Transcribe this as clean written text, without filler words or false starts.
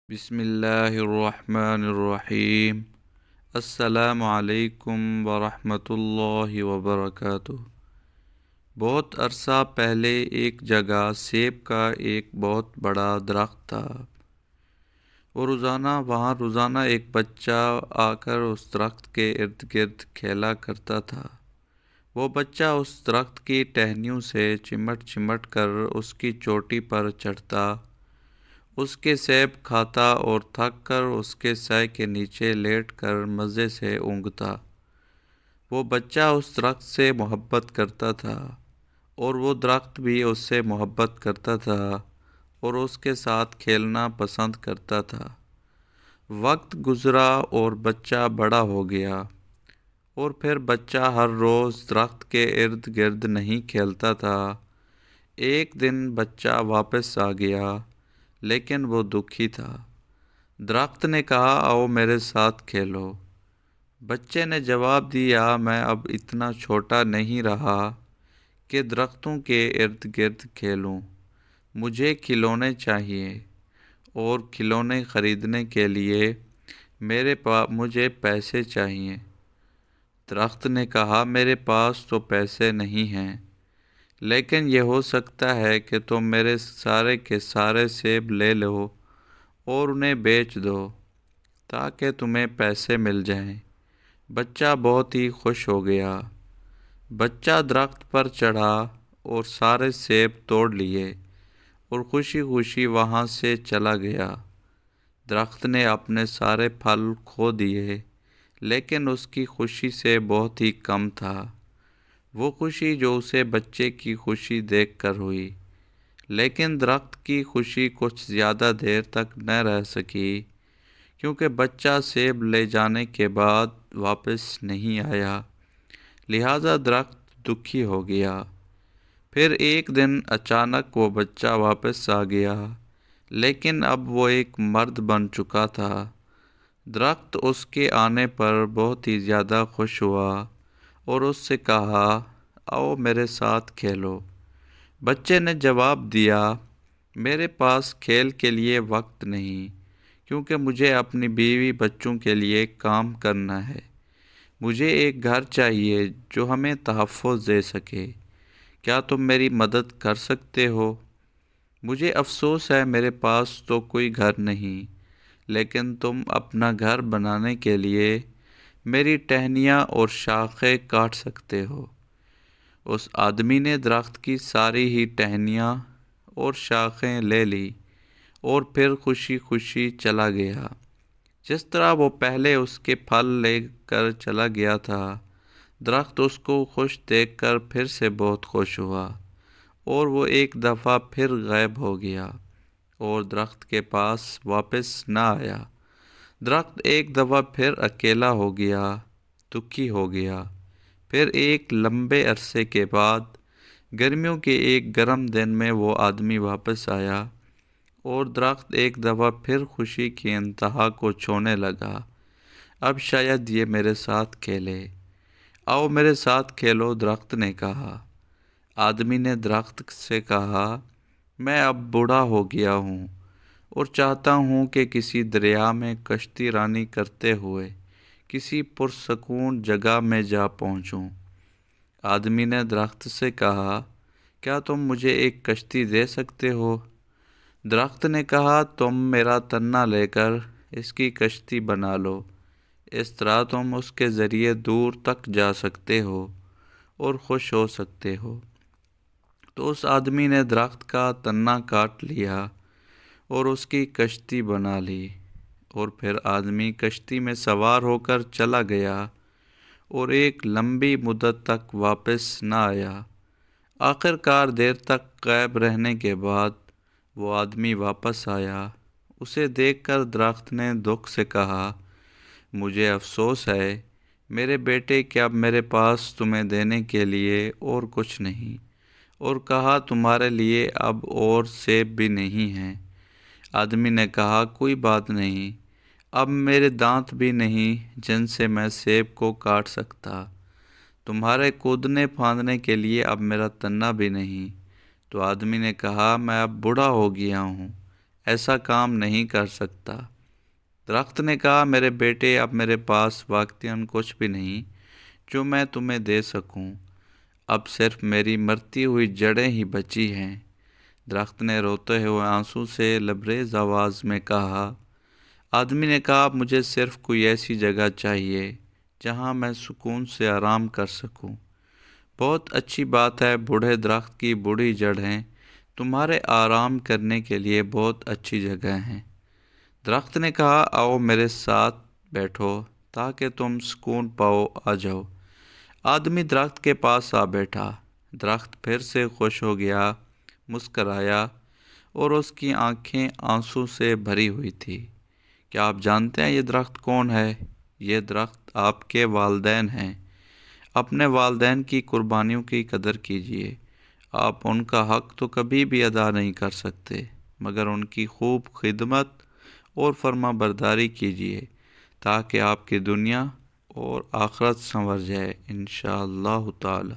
بسم اللہ الرحمن الرحیم۔ السلام علیکم ورحمۃ اللہ وبرکاتہ۔ بہت عرصہ پہلے ایک جگہ سیب کا ایک بہت بڑا درخت تھا، اور روزانہ ایک بچہ آ کر اس درخت کے ارد گرد کھیلا کرتا تھا۔ وہ بچہ اس درخت کی ٹہنیوں سے چمٹ چمٹ کر اس کی چوٹی پر چڑھتا، اس کے سیب کھاتا اور تھک کر اس کے سائے کے نیچے لیٹ کر مزے سے اونگتا۔ وہ بچہ اس درخت سے محبت کرتا تھا، اور وہ درخت بھی اس سے محبت کرتا تھا اور اس کے ساتھ کھیلنا پسند کرتا تھا۔ وقت گزرا اور بچہ بڑا ہو گیا، اور پھر بچہ ہر روز درخت کے ارد گرد نہیں کھیلتا تھا۔ ایک دن بچہ واپس آ گیا، لیکن وہ دکھی تھا۔ درخت نے کہا، آؤ میرے ساتھ کھیلو۔ بچے نے جواب دیا، میں اب اتنا چھوٹا نہیں رہا کہ درختوں کے ارد گرد کھیلوں۔ مجھے کھلونے چاہیے، اور کھلونے خریدنے کے لیے مجھے پیسے چاہیے۔ درخت نے کہا، میرے پاس تو پیسے نہیں ہیں، لیکن یہ ہو سکتا ہے کہ تم میرے سارے کے سارے سیب لے لو اور انہیں بیچ دو تاکہ تمہیں پیسے مل جائیں۔ بچہ بہت ہی خوش ہو گیا۔ بچہ درخت پر چڑھا اور سارے سیب توڑ لیے اور خوشی خوشی وہاں سے چلا گیا۔ درخت نے اپنے سارے پھل کھو دیے، لیکن اس کی خوشی سے بہت ہی کم تھا، وہ خوشی جو اسے بچے کی خوشی دیکھ کر ہوئی۔ لیکن درخت کی خوشی کچھ زیادہ دیر تک نہ رہ سکی، کیونکہ بچہ سیب لے جانے کے بعد واپس نہیں آیا، لہذا درخت دکھی ہو گیا۔ پھر ایک دن اچانک وہ بچہ واپس آ گیا، لیکن اب وہ ایک مرد بن چکا تھا۔ درخت اس کے آنے پر بہت ہی زیادہ خوش ہوا اور اس سے کہا، آؤ میرے ساتھ کھیلو۔ بچے نے جواب دیا، میرے پاس کھیل کے لیے وقت نہیں، کیونکہ مجھے اپنی بیوی بچوں کے لیے کام کرنا ہے۔ مجھے ایک گھر چاہیے جو ہمیں تحفظ دے سکے۔ کیا تم میری مدد کر سکتے ہو؟ مجھے افسوس ہے، میرے پاس تو کوئی گھر نہیں، لیکن تم اپنا گھر بنانے کے لیے میری ٹہنیاں اور شاخیں کاٹ سکتے ہو۔ اس آدمی نے درخت کی ساری ہی ٹہنیاں اور شاخیں لے لی اور پھر خوشی خوشی چلا گیا۔ جس طرح وہ پہلے اس کے پھل لے کر چلا گیا تھا، درخت اس کو خوش دیکھ کر پھر سے بہت خوش ہوا، اور وہ ایک دفعہ پھر غائب ہو گیا اور درخت کے پاس واپس نہ آیا۔ درخت ایک دفعہ پھر اکیلا ہو گیا، دکھی ہو گیا۔ پھر ایک لمبے عرصے کے بعد گرمیوں کے ایک گرم دن میں وہ آدمی واپس آیا، اور درخت ایک دفعہ پھر خوشی کی انتہا کو چھونے لگا۔ اب شاید یہ میرے ساتھ کھیلے۔ آؤ میرے ساتھ کھیلو، درخت نے کہا۔ آدمی نے درخت سے کہا، میں اب بوڑھا ہو گیا ہوں اور چاہتا ہوں کہ کسی دریا میں کشتی رانی کرتے ہوئے کسی پرسکون جگہ میں جا پہنچوں۔ آدمی نے درخت سے کہا، کیا تم مجھے ایک کشتی دے سکتے ہو؟ درخت نے کہا، تم میرا تنا لے کر اس کی کشتی بنا لو، اس طرح تم اس کے ذریعے دور تک جا سکتے ہو اور خوش ہو سکتے ہو۔ تو اس آدمی نے درخت کا تنا کاٹ لیا اور اس کی کشتی بنا لی، اور پھر آدمی کشتی میں سوار ہو کر چلا گیا اور ایک لمبی مدت تک واپس نہ آیا۔ آخر کار دیر تک غائب رہنے کے بعد وہ آدمی واپس آیا۔ اسے دیکھ کر درخت نے دکھ سے کہا، مجھے افسوس ہے میرے بیٹے کہ اب میرے پاس تمہیں دینے کے لیے اور کچھ نہیں، اور کہا، تمہارے لیے اب اور سیب بھی نہیں ہیں۔ آدمی نے کہا، کوئی بات نہیں، اب میرے دانت بھی نہیں جن سے میں سیب کو کاٹ سکتا۔ تمہارے کودنے پھاندنے کے لیے اب میرا تنا بھی نہیں۔ تو آدمی نے کہا، میں اب بوڑھا ہو گیا ہوں، ایسا کام نہیں کر سکتا۔ درخت نے کہا، میرے بیٹے، اب میرے پاس واقعتاً کچھ بھی نہیں جو میں تمہیں دے سکوں، اب صرف میری مرتی ہوئی جڑیں ہی بچی ہیں۔ درخت نے روتے ہوئے آنسو سے لبریز آواز میں کہا۔ آدمی نے کہا، اب مجھے صرف کوئی ایسی جگہ چاہیے جہاں میں سکون سے آرام کر سکوں۔ بہت اچھی بات ہے، بوڑھے درخت کی بوڑھی جڑیں تمہارے آرام کرنے کے لیے بہت اچھی جگہ ہیں۔ درخت نے کہا، آؤ میرے ساتھ بیٹھو تاکہ تم سکون پاؤ، آ جاؤ۔ آدمی درخت کے پاس آ بیٹھا۔ درخت پھر سے خوش ہو گیا، مسکرایا، اور اس کی آنکھیں آنسو سے بھری ہوئی تھی۔ کیا آپ جانتے ہیں یہ درخت کون ہے؟ یہ درخت آپ کے والدین ہیں۔ اپنے والدین کی قربانیوں کی قدر کیجیے۔ آپ ان کا حق تو کبھی بھی ادا نہیں کر سکتے، مگر ان کی خوب خدمت اور فرما برداری کیجیے تاکہ آپ کی دنیا اور آخرت سنور جائے انشاءاللہ تعالی۔